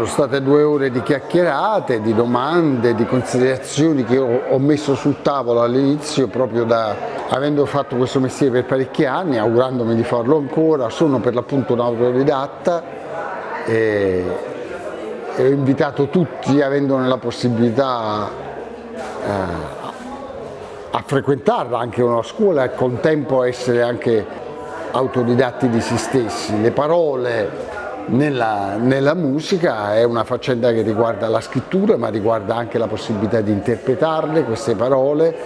Sono state 2 ore di chiacchierate, di domande, di considerazioni che ho messo sul tavolo all'inizio proprio avendo fatto questo mestiere per parecchi anni, augurandomi di farlo ancora. Sono per l'appunto un autodidatta e ho invitato tutti, avendone la possibilità, a frequentarla anche una scuola e al contempo essere anche autodidatti di se stessi. Le parole nella musica è una faccenda che riguarda la scrittura, ma riguarda anche la possibilità di interpretarle, queste parole,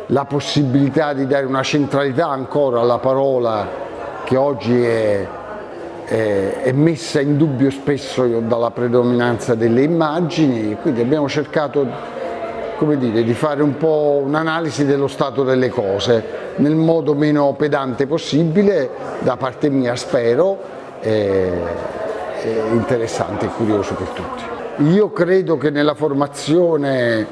la possibilità di dare una centralità ancora alla parola che oggi è messa in dubbio spesso dalla predominanza delle immagini. Quindi abbiamo cercato, come dire, di fare un po' un'analisi dello stato delle cose nel modo meno pedante possibile, da parte mia spero, interessante e curioso per tutti. Io credo che nella formazione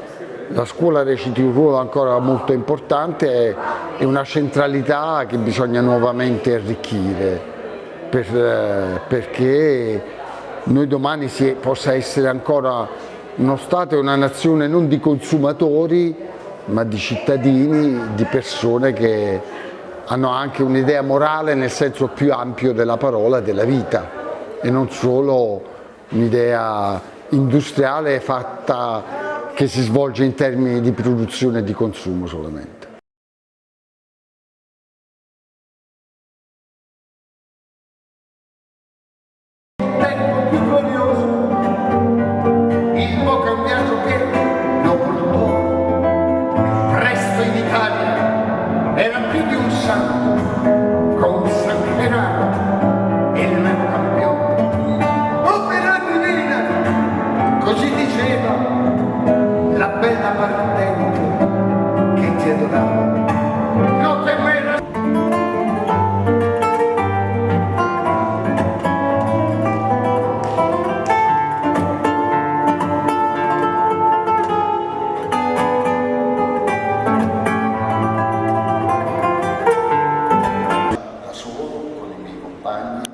la scuola reciti un ruolo ancora molto importante e una centralità che bisogna nuovamente arricchire perché noi domani possa essere ancora uno Stato e una nazione non di consumatori ma di cittadini, di persone che hanno anche un'idea morale nel senso più ampio della parola, della vita, e non solo un'idea industriale fatta che si svolge in termini di produzione e di consumo solamente. Tempo più glorioso, il Boca è un viaggio che lo portò presto in Italia, era più di un santo, con Sancherano e il nuovo campione. Così diceva la bella partente che ti adorava. Non temere. Da solo, con i miei compagni,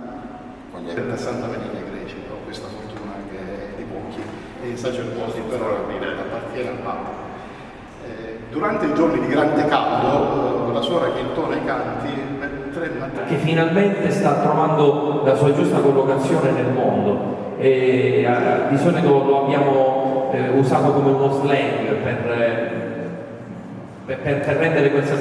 con gli Da Santa Maria Greci, ho questa fortuna che è di pochi, e i sacerdoti però appartiene al Papa. Durante i giorni di grande caldo, la suora che intona i canti, che finalmente sta trovando la sua giusta collocazione nel mondo. Di solito lo abbiamo usato come uno slang per rendere questa